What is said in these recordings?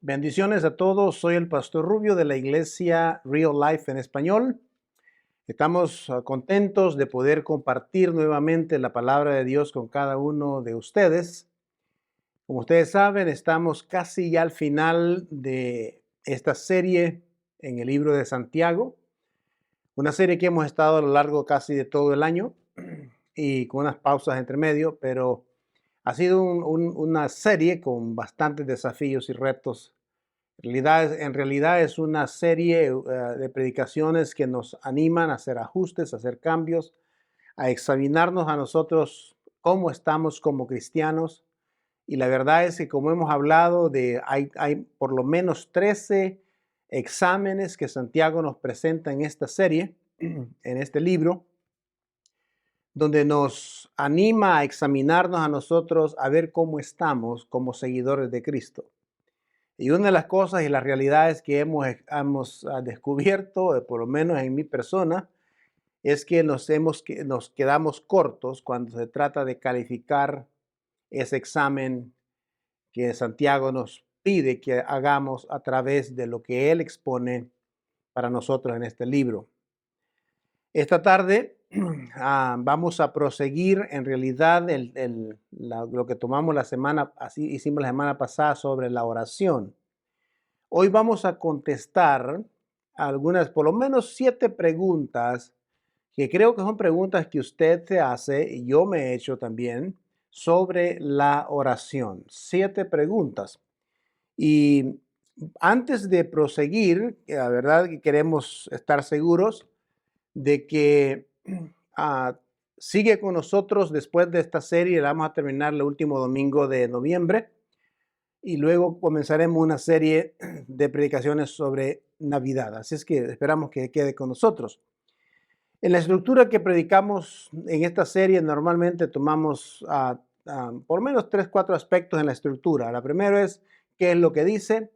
Bendiciones a todos, soy el Pastor Rubio de la iglesia Real Life en español. Estamos contentos de poder compartir nuevamente la palabra de Dios con cada uno de ustedes. Como ustedes saben, estamos casi ya al final de esta serie en el libro de Santiago, una serie que hemos estado a lo largo casi de todo el año y con unas pausas entre medio, pero ha sido una serie con bastantes desafíos y retos. En realidad es una serie de predicaciones que nos animan a hacer ajustes, a hacer cambios, a examinarnos a nosotros cómo estamos como cristianos. Y la verdad es que como hemos hablado, hay por lo menos 13 exámenes que Santiago nos presenta en esta serie, en este libro, donde nos anima a examinarnos a nosotros, a ver cómo estamos como seguidores de Cristo. Y una de las cosas y las realidades que hemos descubierto, por lo menos en mi persona, es que nos quedamos cortos cuando se trata de calificar ese examen que Santiago nos pide que hagamos a través de lo que él expone para nosotros en este libro. Esta tarde vamos a proseguir en realidad lo que tomamos así hicimos la semana pasada sobre la oración. Hoy vamos a contestar algunas, por lo menos 7 preguntas que creo que son preguntas que usted se hace y yo me he hecho también sobre la oración. 7 preguntas. Y antes de proseguir, la verdad que queremos estar seguros de que sigue con nosotros después de esta serie. La vamos a terminar el último domingo de noviembre. Y luego comenzaremos una serie de predicaciones sobre Navidad. Así es que esperamos que quede con nosotros. En la estructura que predicamos en esta serie, normalmente tomamos por lo menos 3, 4 aspectos en la estructura. La primera es qué es lo que dice,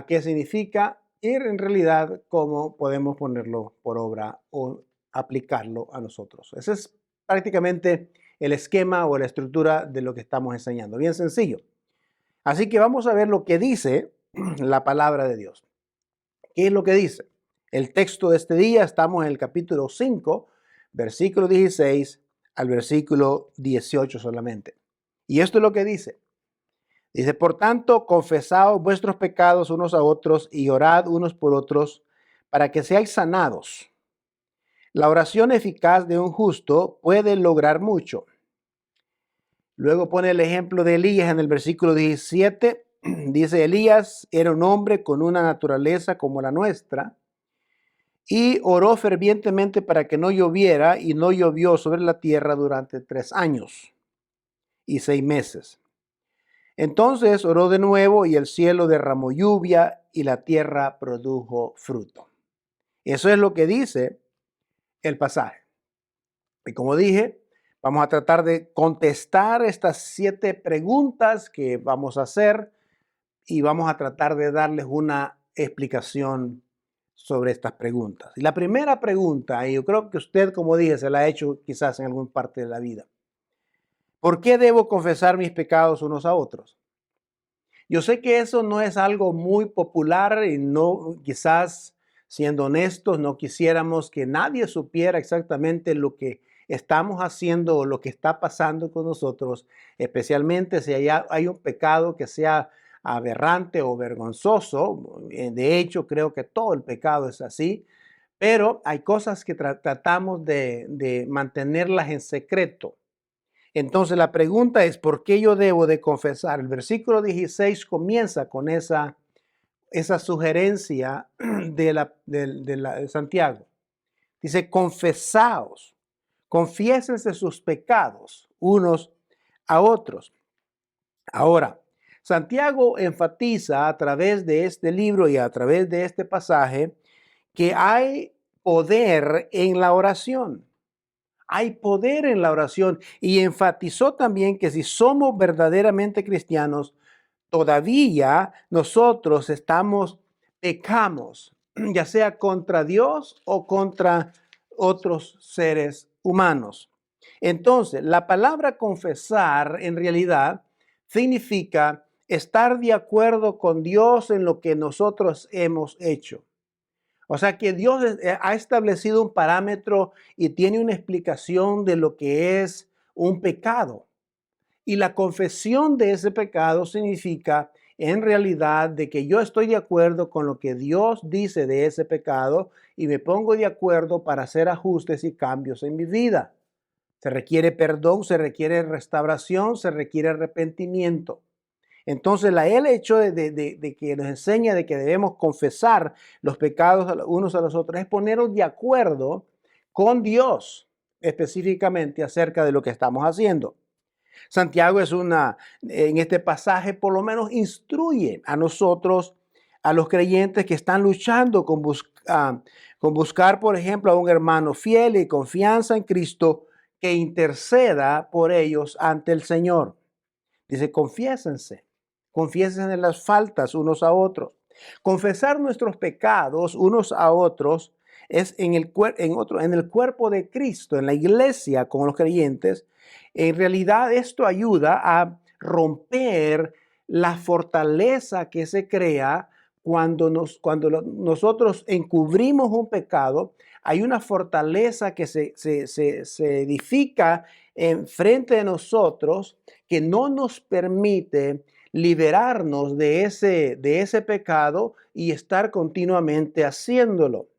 qué significa y en realidad cómo podemos ponerlo por obra o aplicarlo a nosotros. Ese es prácticamente el esquema o la estructura de lo que estamos enseñando. Bien sencillo. Así que vamos a ver lo que dice la palabra de Dios. ¿Qué es lo que dice? El texto de este día, estamos en el capítulo 5, versículo 16 al versículo 18 solamente. Y esto es lo que dice. Dice, por tanto, confesaos vuestros pecados unos a otros y orad unos por otros para que seáis sanados. La oración eficaz de un justo puede lograr mucho. Luego pone el ejemplo de Elías en el versículo 17. Dice, Elías era un hombre con una naturaleza como la nuestra y oró fervientemente para que no lloviera y no llovió sobre la tierra durante 3 años y 6 meses. Entonces oró de nuevo y el cielo derramó lluvia y la tierra produjo fruto. Eso es lo que dice el pasaje. Y como dije, vamos a tratar de contestar estas 7 preguntas que vamos a hacer y vamos a tratar de darles una explicación sobre estas preguntas. Y la primera pregunta, y yo creo que usted, como dije, se la ha hecho quizás en alguna parte de la vida. ¿Por qué debo confesar mis pecados unos a otros? Yo sé que eso no es algo muy popular y no, quizás, siendo honestos, no quisiéramos que nadie supiera exactamente lo que estamos haciendo o lo que está pasando con nosotros, especialmente si hay un pecado que sea aberrante o vergonzoso. De hecho, creo que todo el pecado es así, pero hay cosas que tratamos de mantenerlas en secreto. Entonces la pregunta es, ¿por qué yo debo de confesar? El versículo 16 comienza con esa sugerencia de Santiago. Dice, confesaos, confiésense sus pecados unos a otros. Ahora, Santiago enfatiza a través de este libro y a través de este pasaje que hay poder en la oración. Hay poder en la oración y enfatizó también que si somos verdaderamente cristianos, todavía nosotros pecamos, ya sea contra Dios o contra otros seres humanos. Entonces, la palabra confesar en realidad significa estar de acuerdo con Dios en lo que nosotros hemos hecho. O sea que Dios ha establecido un parámetro y tiene una explicación de lo que es un pecado. Y la confesión de ese pecado significa en realidad de que yo estoy de acuerdo con lo que Dios dice de ese pecado y me pongo de acuerdo para hacer ajustes y cambios en mi vida. Se requiere perdón, se requiere restauración, se requiere arrepentimiento. Entonces, el hecho de que nos enseña de que debemos confesar los pecados unos a los otros es ponernos de acuerdo con Dios específicamente acerca de lo que estamos haciendo. Santiago en este pasaje por lo menos instruye a nosotros, a los creyentes que están luchando con buscar, por ejemplo, a un hermano fiel y confianza en Cristo que interceda por ellos ante el Señor. Dice, confiésense en las faltas unos a otros. Confesar nuestros pecados unos a otros es en el cuerpo de Cristo, en la iglesia con los creyentes. En realidad esto ayuda a romper la fortaleza que se crea cuando nosotros encubrimos un pecado. Hay una fortaleza que se edifica en frente de nosotros que no nos permite liberarnos de ese pecado y estar continuamente haciéndolo.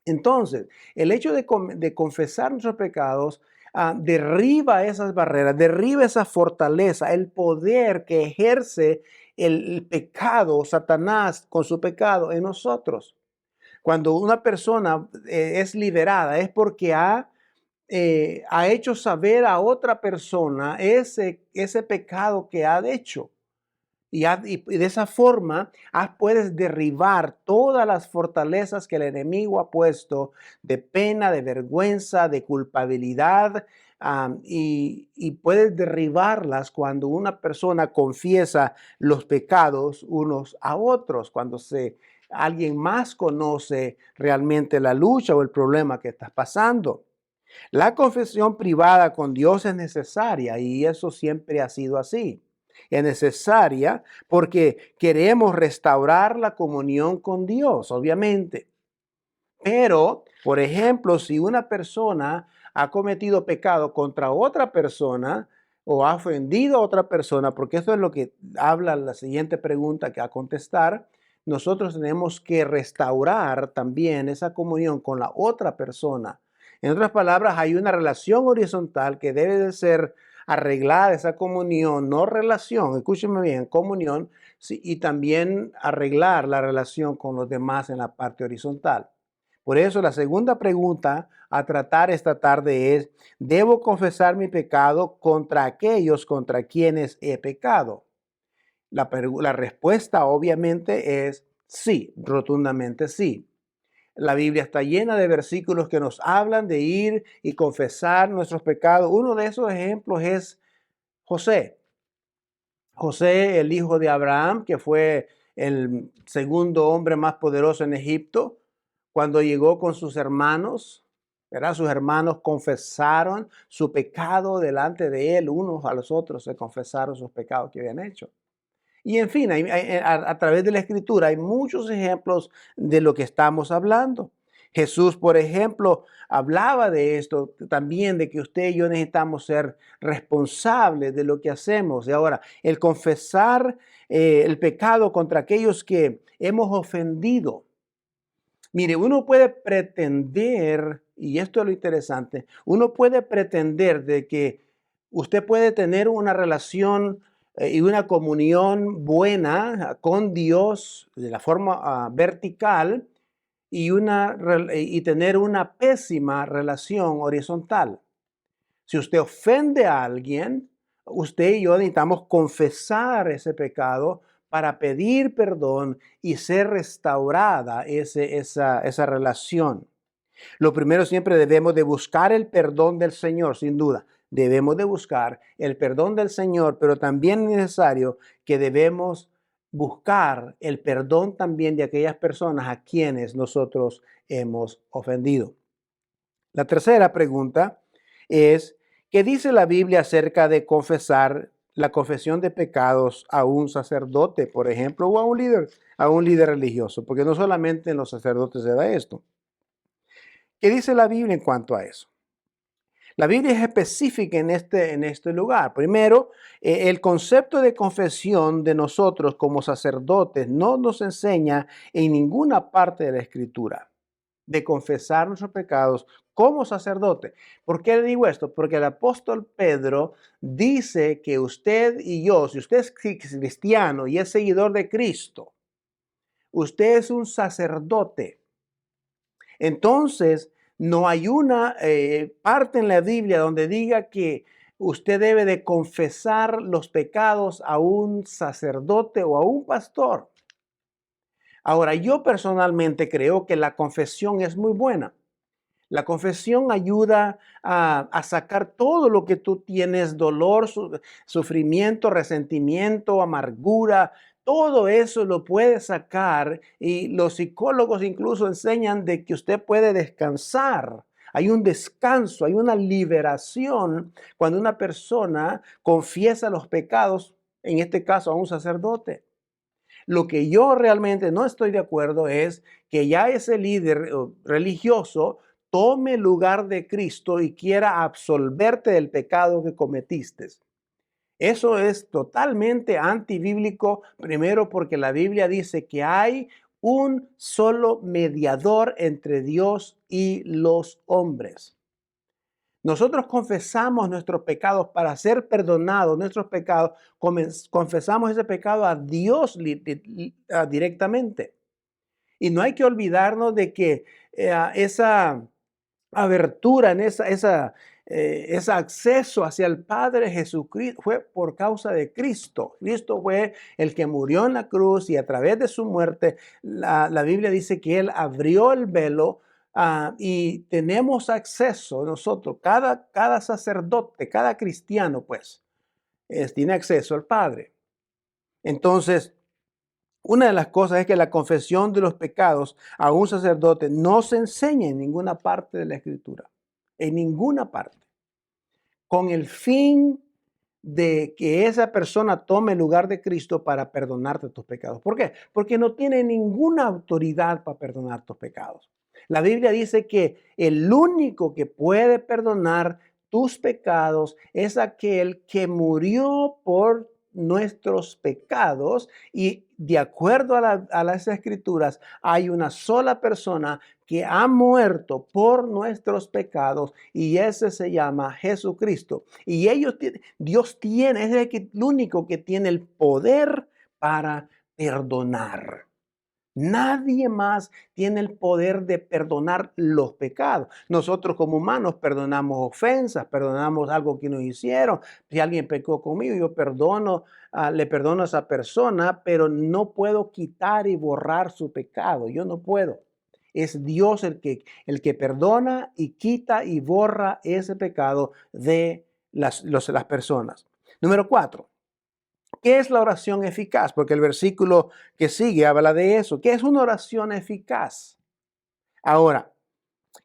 Entonces, el hecho de confesar nuestros pecados derriba esas barreras, derriba esa fortaleza, el poder que ejerce el pecado, Satanás con su pecado en nosotros. Cuando una persona es liberada es porque ha hecho saber a otra persona ese pecado que ha hecho. Y de esa forma puedes derribar todas las fortalezas que el enemigo ha puesto de pena, de vergüenza, de culpabilidad. Y puedes derribarlas cuando una persona confiesa los pecados unos a otros, cuando alguien más conoce realmente la lucha o el problema que estás pasando. La confesión privada con Dios es necesaria y eso siempre ha sido así. Es necesaria porque queremos restaurar la comunión con Dios, obviamente. Pero, por ejemplo, si una persona ha cometido pecado contra otra persona o ha ofendido a otra persona, porque eso es lo que habla la siguiente pregunta que a contestar, nosotros tenemos que restaurar también esa comunión con la otra persona. En otras palabras, hay una relación horizontal que debe de ser arreglada, esa comunión, no relación, escúchenme bien, comunión, sí, y también arreglar la relación con los demás en la parte horizontal. Por eso la segunda pregunta a tratar esta tarde es, ¿debo confesar mi pecado contra aquellos contra quienes he pecado? La respuesta obviamente es sí, rotundamente sí. La Biblia está llena de versículos que nos hablan de ir y confesar nuestros pecados. Uno de esos ejemplos es José. José, el hijo de Abraham, que fue el segundo hombre más poderoso en Egipto, cuando llegó con sus hermanos, ¿verdad? Sus hermanos confesaron su pecado delante de él, unos a los otros se confesaron sus pecados que habían hecho. Y en fin, a través de la escritura hay muchos ejemplos de lo que estamos hablando. Jesús, por ejemplo, hablaba de esto también, de que usted y yo necesitamos ser responsables de lo que hacemos. Y ahora, el confesar el pecado contra aquellos que hemos ofendido. Mire, uno puede pretender, y esto es lo interesante, uno puede pretender de que usted puede tener una relación y una comunión buena con Dios de la forma vertical y tener una pésima relación horizontal. Si usted ofende a alguien, usted y yo necesitamos confesar ese pecado para pedir perdón y ser restaurada esa relación. Lo primero, siempre debemos de buscar el perdón del Señor, sin duda. Debemos de buscar el perdón del Señor, pero también es necesario que debemos buscar el perdón también de aquellas personas a quienes nosotros hemos ofendido. La tercera pregunta es, ¿qué dice la Biblia acerca de confesar la confesión de pecados a un sacerdote, por ejemplo, o a un líder religioso, porque no solamente en los sacerdotes se da esto. ¿Qué dice la Biblia en cuanto a eso? La Biblia es específica en este lugar. Primero, el concepto de confesión de nosotros como sacerdotes no nos enseña en ninguna parte de la Escritura de confesar nuestros pecados como sacerdote. ¿Por qué le digo esto? Porque el apóstol Pedro dice que usted y yo, si usted es cristiano y es seguidor de Cristo, usted es un sacerdote. Entonces, no hay una parte en la Biblia donde diga que usted debe de confesar los pecados a un sacerdote o a un pastor. Ahora, yo personalmente creo que la confesión es muy buena. La confesión ayuda a sacar todo lo que tú tienes, dolor, sufrimiento, resentimiento, amargura. Todo eso lo puede sacar y los psicólogos incluso enseñan de que usted puede descansar. Hay un descanso, hay una liberación cuando una persona confiesa los pecados, en este caso a un sacerdote. Lo que yo realmente no estoy de acuerdo es que ya ese líder religioso tome el lugar de Cristo y quiera absolverte del pecado que cometiste. Eso es totalmente antibíblico, primero porque la Biblia dice que hay un solo mediador entre Dios y los hombres. Nosotros confesamos nuestros pecados para ser perdonados, nuestros pecados, confesamos ese pecado a Dios directamente. Y no hay que olvidarnos de que esa abertura, ese acceso hacia el Padre Jesucristo fue por causa de Cristo. Cristo fue el que murió en la cruz y a través de su muerte, la Biblia dice que Él abrió el velo y tenemos acceso nosotros, cada sacerdote, cada cristiano, pues, tiene acceso al Padre. Entonces, una de las cosas es que la confesión de los pecados a un sacerdote no se enseña en ninguna parte de la Escritura, en ninguna parte, con el fin de que esa persona tome el lugar de Cristo para perdonarte tus pecados. ¿Por qué? Porque no tiene ninguna autoridad para perdonar tus pecados. La Biblia dice que el único que puede perdonar tus pecados es aquel que murió por nuestros pecados y de acuerdo a las escrituras hay una sola persona que ha muerto por nuestros pecados y ese se llama Jesucristo. Y Dios tiene, es el único que tiene el poder para perdonar. Nadie más tiene el poder de perdonar los pecados. Nosotros como humanos perdonamos ofensas, perdonamos algo que nos hicieron. Si alguien pecó conmigo, yo perdono, le perdono a esa persona, pero no puedo quitar y borrar su pecado. Yo no puedo. Es Dios el que perdona y quita y borra ese pecado de las personas. Número 4. ¿Qué es la oración eficaz? Porque el versículo que sigue habla de eso. ¿Qué es una oración eficaz? Ahora,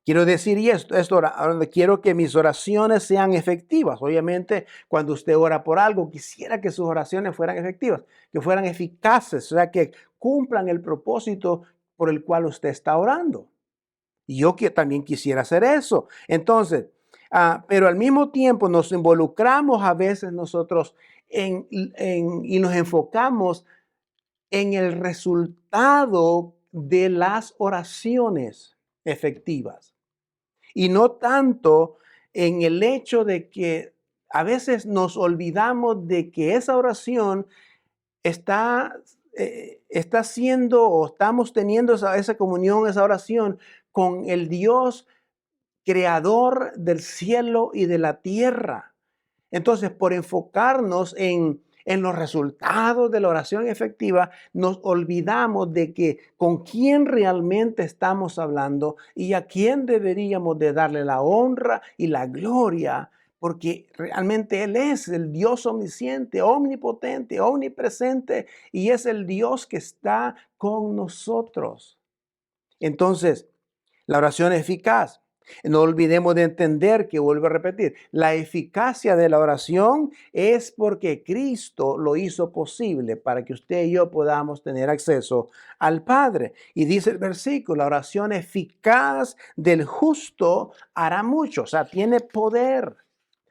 quiero decir esto ahora quiero que mis oraciones sean efectivas. Obviamente, cuando usted ora por algo, quisiera que sus oraciones fueran efectivas, que fueran eficaces, o sea, que cumplan el propósito por el cual usted está orando. Y yo también quisiera hacer eso. Entonces, pero al mismo tiempo nos involucramos a veces nosotros y nos enfocamos en el resultado de las oraciones efectivas y no tanto en el hecho de que a veces nos olvidamos de que esa oración está, está haciendo o estamos teniendo esa comunión, esa oración con el Dios creador del cielo y de la tierra. Entonces, por enfocarnos en los resultados de la oración efectiva, nos olvidamos de que con quién realmente estamos hablando y a quién deberíamos de darle la honra y la gloria, porque realmente Él es el Dios omnisciente, omnipotente, omnipresente y es el Dios que está con nosotros. Entonces, la oración eficaz. No olvidemos de entender que, vuelvo a repetir, la eficacia de la oración es porque Cristo lo hizo posible para que usted y yo podamos tener acceso al Padre. Y dice el versículo, la oración eficaz del justo hará mucho, o sea, tiene poder.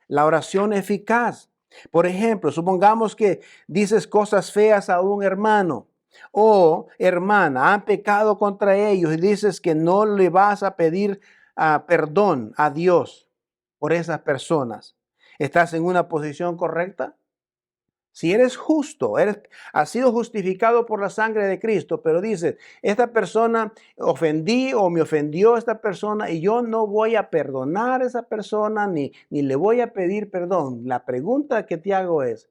La oración eficaz. Por ejemplo, supongamos que dices cosas feas a un hermano o hermana, han pecado contra ellos y dices que no le vas a pedir perdón a Dios por esas personas. ¿Estás en una posición correcta? Si eres justo, has sido justificado por la sangre de Cristo, pero dices, esta persona ofendí o me ofendió esta persona y yo no voy a perdonar a esa persona ni le voy a pedir perdón. La pregunta que te hago es,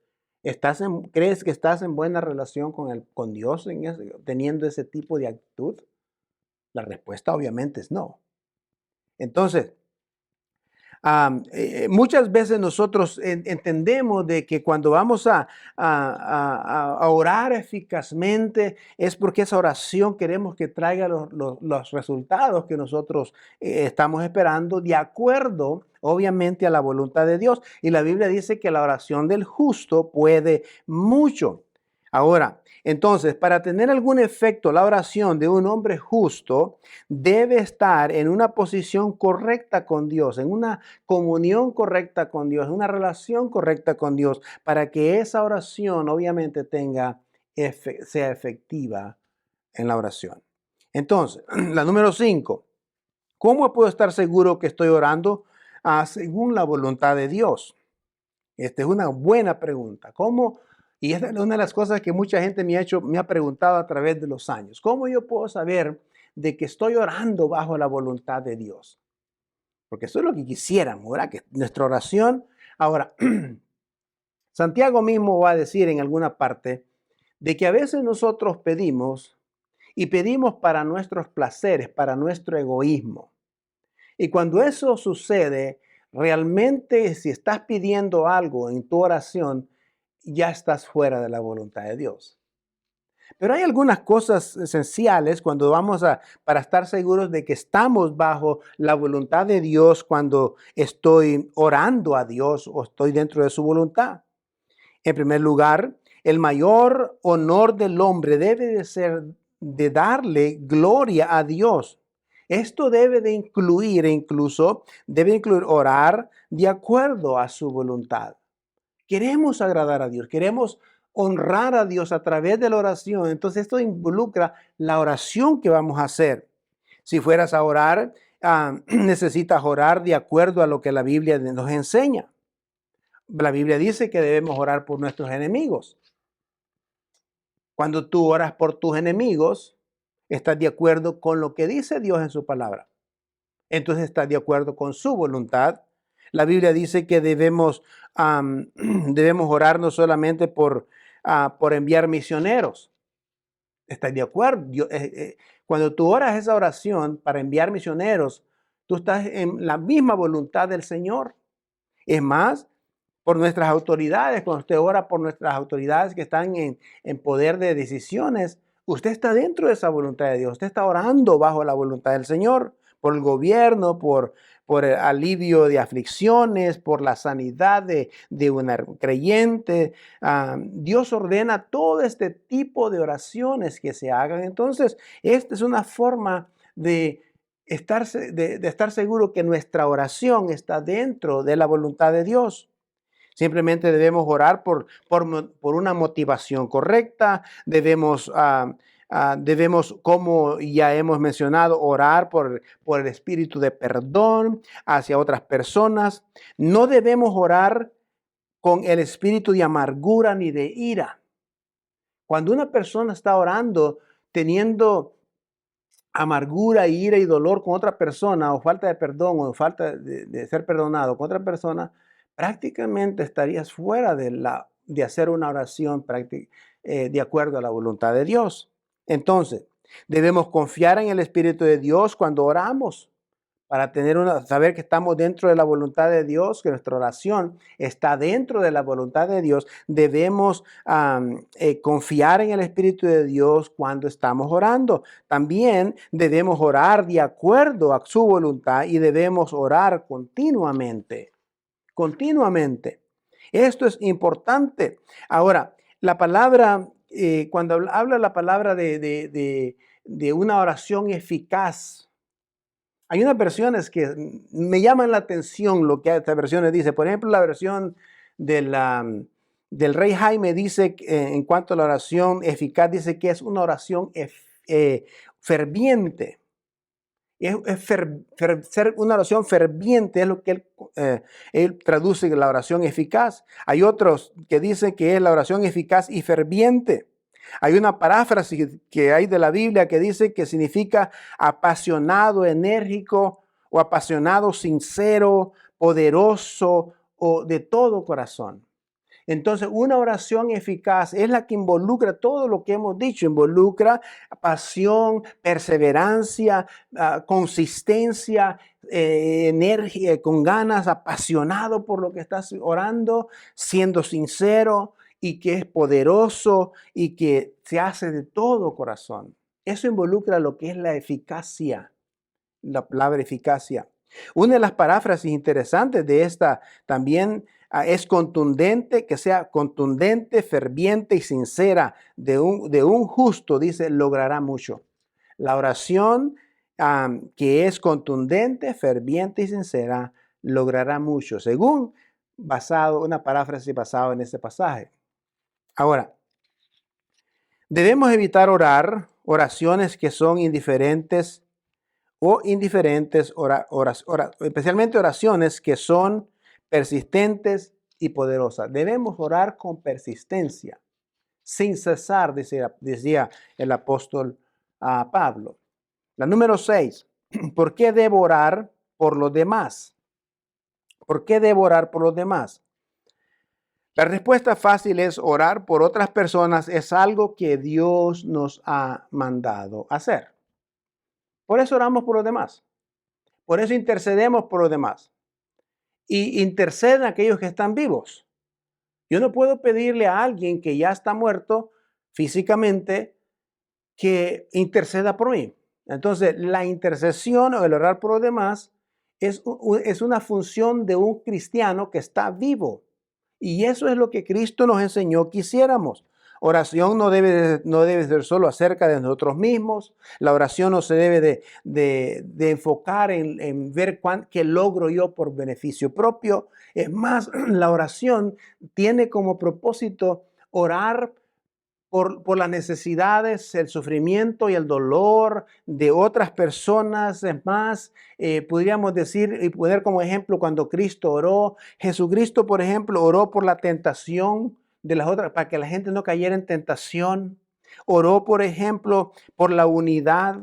¿crees que estás en buena relación con Dios teniendo ese tipo de actitud? La respuesta obviamente es no. Entonces, muchas veces nosotros entendemos de que cuando vamos a orar eficazmente es porque esa oración queremos que traiga los resultados que nosotros estamos esperando de acuerdo, obviamente, a la voluntad de Dios. Y la Biblia dice que la oración del justo puede mucho. Ahora, entonces, para tener algún efecto, la oración de un hombre justo debe estar en una posición correcta con Dios, en una comunión correcta con Dios, una relación correcta con Dios, para que esa oración obviamente sea efectiva en la oración. Entonces, la número 5, ¿cómo puedo estar seguro que estoy orando según la voluntad de Dios? Esta es una buena pregunta. ¿Cómo? Y esta es una de las cosas que mucha gente me ha preguntado a través de los años. ¿Cómo yo puedo saber de que estoy orando bajo la voluntad de Dios? Porque eso es lo que quisiéramos, ¿verdad? Que nuestra oración. Ahora, Santiago mismo va a decir en alguna parte de que a veces nosotros pedimos y pedimos para nuestros placeres, para nuestro egoísmo. Y cuando eso sucede, realmente si estás pidiendo algo en tu oración, ya estás fuera de la voluntad de Dios. Pero hay algunas cosas esenciales para estar seguros de que estamos bajo la voluntad de Dios cuando estoy orando a Dios o estoy dentro de su voluntad. En primer lugar, el mayor honor del hombre debe de ser de darle gloria a Dios. Esto debe de incluir, debe incluir orar de acuerdo a su voluntad. Queremos agradar a Dios, queremos honrar a Dios a través de la oración. Entonces esto involucra la oración que vamos a hacer. Si fueras a orar, necesitas orar de acuerdo a lo que la Biblia nos enseña. La Biblia dice que debemos orar por nuestros enemigos. Cuando tú oras por tus enemigos, estás de acuerdo con lo que dice Dios en su palabra. Entonces estás de acuerdo con su voluntad. La Biblia dice que debemos orar no solamente por enviar misioneros. ¿Estás de acuerdo? Cuando tú oras esa oración para enviar misioneros, tú estás en la misma voluntad del Señor. Es más, por nuestras autoridades, cuando usted ora por nuestras autoridades que están en poder de decisiones, usted está dentro de esa voluntad de Dios. Usted está orando bajo la voluntad del Señor, por el gobierno, por el alivio de aflicciones, por la sanidad de una creyente. Dios ordena todo este tipo de oraciones que se hagan. Entonces, esta es una forma de estar seguro que nuestra oración está dentro de la voluntad de Dios. Simplemente debemos orar por una motivación correcta. Debemos, como ya hemos mencionado, orar por el espíritu de perdón hacia otras personas. No debemos orar con el espíritu de amargura ni de ira. Cuando una persona está orando teniendo amargura, ira y dolor con otra persona, o falta de perdón, o falta de ser perdonado con otra persona, prácticamente estarías fuera de hacer una oración de acuerdo a la voluntad de Dios. Entonces, debemos confiar en el Espíritu de Dios cuando oramos, para saber que estamos dentro de la voluntad de Dios, que nuestra oración está dentro de la voluntad de Dios, debemos confiar en el Espíritu de Dios cuando estamos orando. También debemos orar de acuerdo a su voluntad y debemos orar continuamente, continuamente. Esto es importante. Ahora, la palabra, cuando habla la palabra de una oración eficaz, hay unas versiones que me llaman la atención lo que estas versiones dice. Por ejemplo, la versión del Rey Jaime dice, en cuanto a la oración eficaz, dice que es una oración ferviente. Ser una oración ferviente es lo que él traduce la oración eficaz. Hay otros que dicen que es la oración eficaz y ferviente. Hay una paráfrasis que hay de la Biblia que dice que significa apasionado, enérgico, o apasionado, sincero, poderoso o de todo corazón. Entonces, una oración eficaz es la que involucra todo lo que hemos dicho, involucra pasión, perseverancia, consistencia, energía, con ganas, apasionado por lo que estás orando, siendo sincero y que es poderoso y que se hace de todo corazón. Eso involucra lo que es la eficacia, la palabra eficacia. Una de las paráfrasis interesantes de esta también es contundente, que sea contundente, ferviente y sincera de un justo, dice, logrará mucho. La oración que es contundente, ferviente y sincera, logrará mucho, según una paráfrasis basada en este pasaje. Ahora, debemos evitar oraciones que son indiferentes o indiferentes, especialmente oraciones que son persistentes y poderosas. Debemos orar con persistencia, sin cesar, decía el apóstol Pablo. La número 6, ¿por qué debo orar por los demás? ¿Por qué debo orar por los demás? La respuesta fácil es orar por otras personas es algo que Dios nos ha mandado hacer. Por eso oramos por los demás. Por eso intercedemos por los demás. Y interceden aquellos que están vivos. Yo no puedo pedirle a alguien que ya está muerto físicamente que interceda por mí. Entonces, la intercesión o el orar por los demás es una función de un cristiano que está vivo. Y eso es lo que Cristo nos enseñó que hiciéramos. Oración no debe ser solo acerca de nosotros mismos. La oración no se debe de enfocar en ver qué logro yo por beneficio propio. Es más, la oración tiene como propósito orar por las necesidades, el sufrimiento y el dolor de otras personas. Es más, podríamos decir y poner como ejemplo cuando Cristo oró. Jesucristo, por ejemplo, oró por la tentación de las otras, para que la gente no cayera en tentación. Oró, por ejemplo, por la unidad.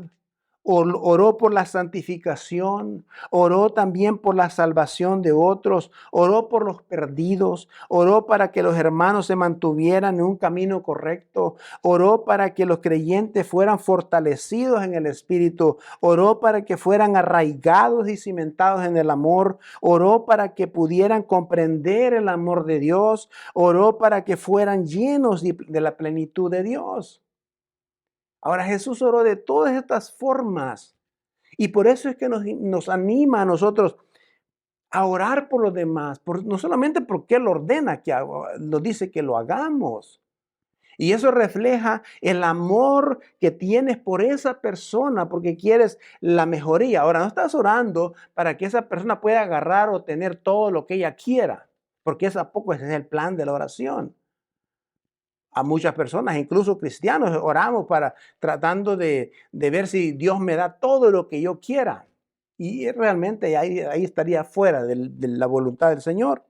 Oró por la santificación, oró también por la salvación de otros, oró por los perdidos, oró para que los hermanos se mantuvieran en un camino correcto, oró para que los creyentes fueran fortalecidos en el Espíritu, oró para que fueran arraigados y cimentados en el amor, oró para que pudieran comprender el amor de Dios, oró para que fueran llenos de la plenitud de Dios. Ahora Jesús oró de todas estas formas y por eso es que nos anima a nosotros a orar por los demás, no solamente porque Él ordena nos dice que lo hagamos. Y eso refleja el amor que tienes por esa persona porque quieres la mejoría. Ahora, no estás orando para que esa persona pueda agarrar o tener todo lo que ella quiera, porque ese es el plan de la oración. A muchas personas, incluso cristianos, oramos tratando de ver si Dios me da todo lo que yo quiera. Y realmente ahí estaría fuera de la voluntad del Señor.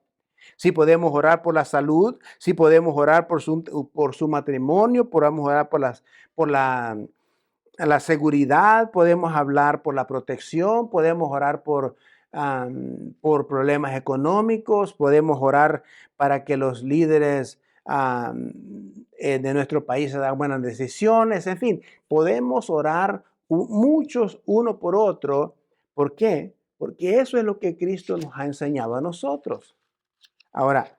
Sí podemos orar por la salud, sí podemos orar por su matrimonio, podemos orar por la seguridad, podemos hablar por la protección, podemos orar por problemas económicos, podemos orar para que los líderes de nuestro país se dan buenas decisiones, en fin, podemos orar muchos uno por otro. ¿Por qué? porque eso es lo que Cristo nos ha enseñado a nosotros. Ahora,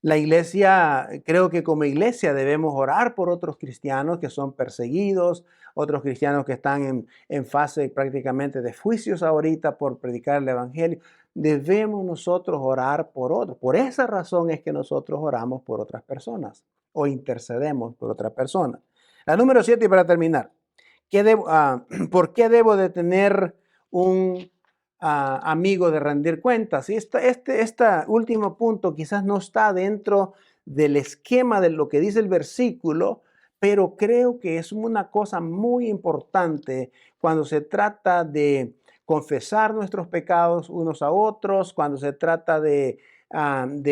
la iglesia, creo que como iglesia debemos orar por otros cristianos que son perseguidos, otros cristianos que están en fase prácticamente de juicios ahorita por predicar el evangelio. Debemos nosotros orar por otros. Por esa razón es que nosotros oramos por otras personas o intercedemos por otras personas. La número 7, y para terminar, ¿por qué debo de tener un amigo de rendir cuentas? Y este último punto quizás no está dentro del esquema de lo que dice el versículo, pero creo que es una cosa muy importante cuando se trata de confesar nuestros pecados unos a otros, cuando se trata de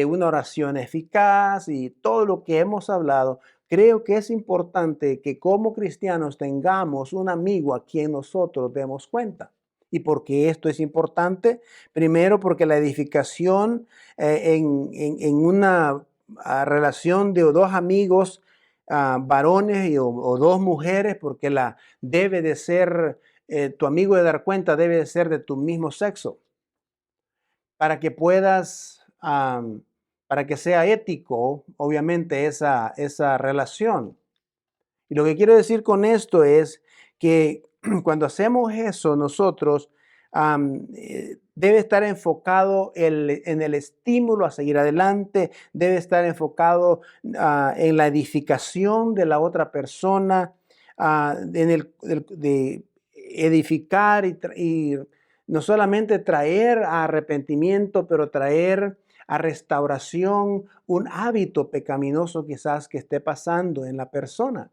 una oración eficaz y todo lo que hemos hablado. Creo que es importante que como cristianos tengamos un amigo a quien nosotros demos cuenta. ¿Y por qué esto es importante? Primero, porque la edificación en una relación de dos amigos, varones o dos mujeres, porque debe de ser, tu amigo de dar cuenta debe de ser de tu mismo sexo, para que puedas, para que sea ético, obviamente, esa relación. Y lo que quiero decir con esto es que cuando hacemos eso, nosotros debe estar enfocado en el estímulo a seguir adelante, debe estar enfocado en la edificación de la otra persona, de edificar y no solamente traer a arrepentimiento, pero traer a restauración un hábito pecaminoso quizás que esté pasando en la persona.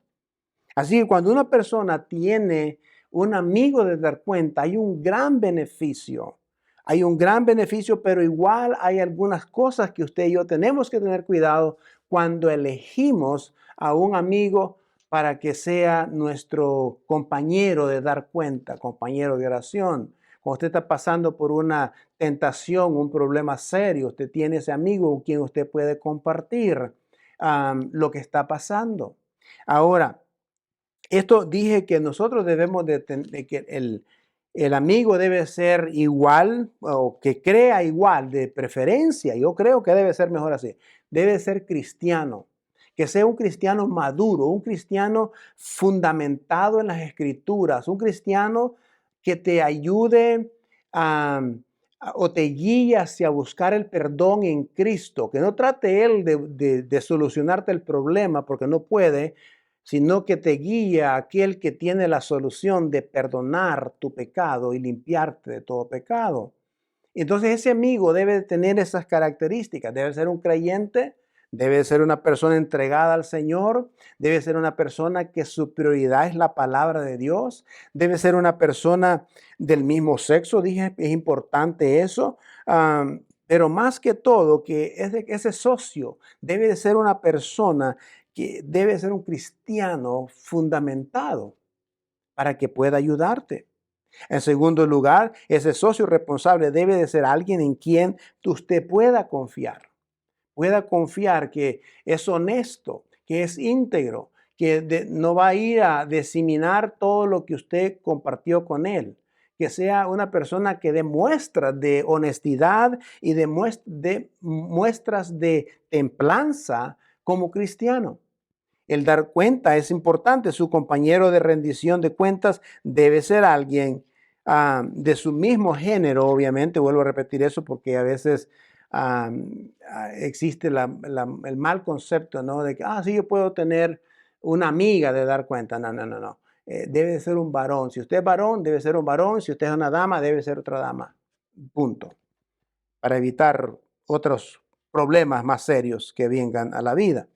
Así que cuando una persona tiene un amigo de dar cuenta, hay un gran beneficio. Hay un gran beneficio, pero igual hay algunas cosas que usted y yo tenemos que tener cuidado cuando elegimos a un amigo para que sea nuestro compañero de dar cuenta, compañero de oración. Cuando usted está pasando por una tentación, un problema serio, usted tiene ese amigo con quien usted puede compartir lo que está pasando. Ahora, esto dije que nosotros debemos de que el amigo debe ser igual o que crea igual de preferencia. Yo creo que debe ser mejor así. Debe ser cristiano, que sea un cristiano maduro, un cristiano fundamentado en las escrituras, un cristiano que te ayude o te guíe hacia buscar el perdón en Cristo, que no trate él de solucionarte el problema porque no puede, sino que te guía aquel que tiene la solución de perdonar tu pecado y limpiarte de todo pecado. Entonces ese amigo debe tener esas características, debe ser un creyente, debe ser una persona entregada al Señor, debe ser una persona que su prioridad es la palabra de Dios, debe ser una persona del mismo sexo, dije, es importante eso, pero más que todo que ese socio debe de ser una persona que debe ser un cristiano fundamentado para que pueda ayudarte. En segundo lugar, ese socio responsable debe de ser alguien en quien usted pueda confiar que es honesto, que es íntegro, que no va a ir a diseminar todo lo que usted compartió con él, que sea una persona que dé muestras de honestidad y de muestras de templanza como cristiano. El dar cuenta es importante. Su compañero de rendición de cuentas debe ser alguien de su mismo género, obviamente. Vuelvo a repetir eso porque a veces existe el mal concepto, ¿no? De que, sí, yo puedo tener una amiga de dar cuenta. No, no, no, no. Debe de ser un varón. Si usted es varón, debe ser un varón. Si usted es una dama, debe ser otra dama. Punto. Para evitar otros problemas más serios que vengan a la vida.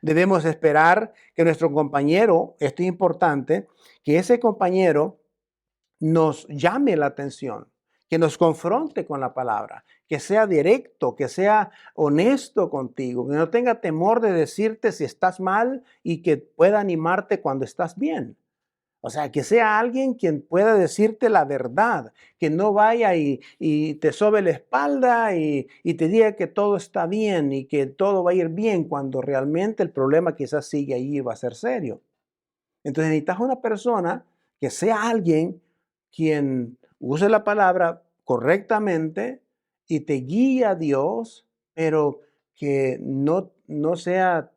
Debemos esperar que nuestro compañero, esto es importante, que ese compañero nos llame la atención, que nos confronte con la palabra, que sea directo, que sea honesto contigo, que no tenga temor de decirte si estás mal y que pueda animarte cuando estás bien. O sea, que sea alguien quien pueda decirte la verdad, que no vaya y te sobe la espalda y te diga que todo está bien y que todo va a ir bien cuando realmente el problema quizás sigue ahí y va a ser serio. Entonces necesitas una persona que sea alguien quien use la palabra correctamente y te guía a Dios, pero que no sea,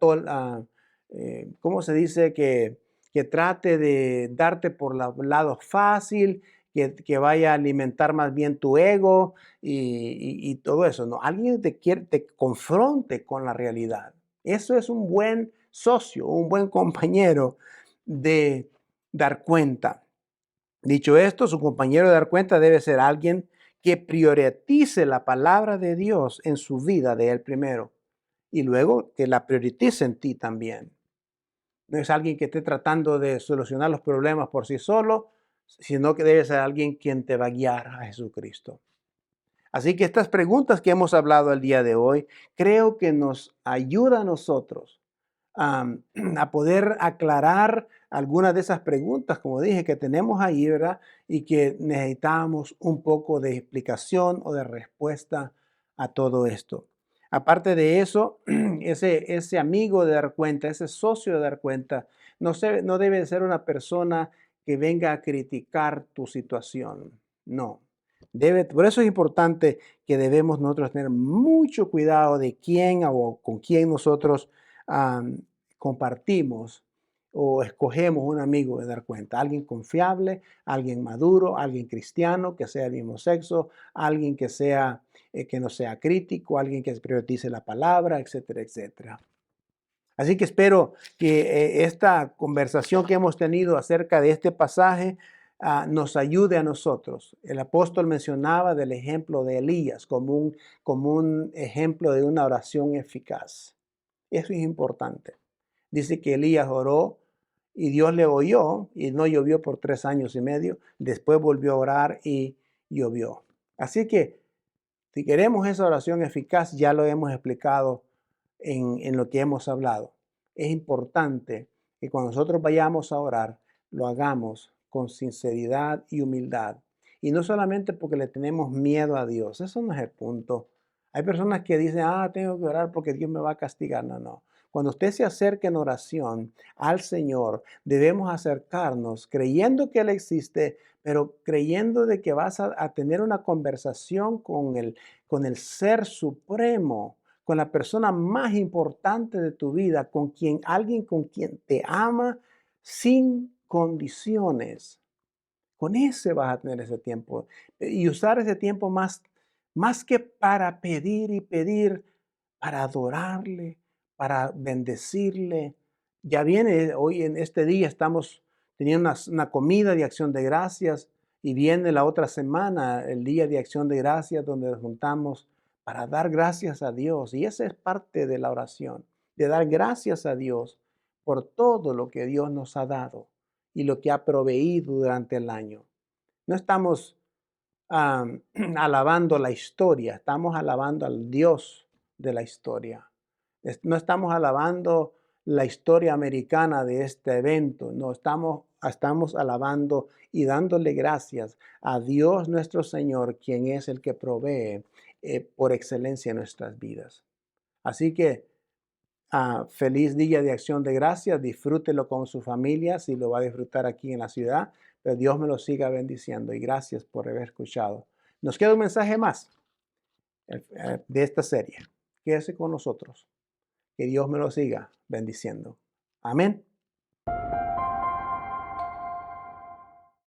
¿cómo se dice? Que trate de darte por el lado fácil, que vaya a alimentar más bien tu ego y todo eso. No, alguien te confronte con la realidad. Eso es un buen socio, un buen compañero de dar cuenta. Dicho esto, su compañero de dar cuenta debe ser alguien que prioritice la palabra de Dios en su vida de él primero y luego que la priorice en ti también. No es alguien que esté tratando de solucionar los problemas por sí solo, sino que debe ser alguien quien te va a guiar a Jesucristo. Así que estas preguntas que hemos hablado el día de hoy, creo que nos ayuda a nosotros a poder aclarar algunas de esas preguntas, como dije, que tenemos ahí, ¿verdad? Y que necesitamos un poco de explicación o de respuesta a todo esto. Aparte de eso, ese amigo de dar cuenta, ese socio de dar cuenta, no debe ser una persona que venga a criticar tu situación. No. Por eso es importante que debemos nosotros tener mucho cuidado de quién o con quién nosotros compartimos o escogemos un amigo de dar cuenta. Alguien confiable, alguien maduro, alguien cristiano, que sea del mismo sexo, alguien que no sea crítico, alguien que priorice la palabra, etcétera, etcétera. Así que espero que esta conversación que hemos tenido acerca de este pasaje nos ayude a nosotros. El apóstol mencionaba del ejemplo de Elías como un ejemplo de una oración eficaz. Eso es importante. Dice que Elías oró y Dios le oyó y no llovió por 3 años y medio. Después volvió a orar y llovió. Así que si queremos esa oración eficaz, ya lo hemos explicado en lo que hemos hablado. Es importante que cuando nosotros vayamos a orar, lo hagamos con sinceridad y humildad. Y no solamente porque le tenemos miedo a Dios, eso no es el punto. Hay personas que dicen, tengo que orar porque Dios me va a castigar. No, no. Cuando usted se acerque en oración al Señor, debemos acercarnos creyendo que Él existe, pero creyendo de que vas a tener una conversación con el Ser Supremo, con la persona más importante de tu vida, alguien con quien te ama sin condiciones. Con ese vas a tener ese tiempo y usar ese tiempo más que para pedir y pedir, para adorarle, para bendecirle. Ya viene hoy en este día, estamos teniendo una comida de acción de gracias y viene la otra semana, el día de acción de gracias, donde nos juntamos para dar gracias a Dios. Y esa es parte de la oración, de dar gracias a Dios por todo lo que Dios nos ha dado y lo que ha proveído durante el año. No estamos alabando la historia, estamos alabando al Dios de la historia. No estamos alabando la historia americana de este evento, no, estamos alabando y dándole gracias a Dios nuestro Señor, quien es el que provee por excelencia nuestras vidas. Así que feliz día de acción de gracias, disfrútelo con su familia, si lo va a disfrutar aquí en la ciudad, pero Dios me lo siga bendiciendo y gracias por haber escuchado. Nos queda un mensaje más de esta serie. Quédese con nosotros. Que Dios me lo siga bendiciendo. Amén.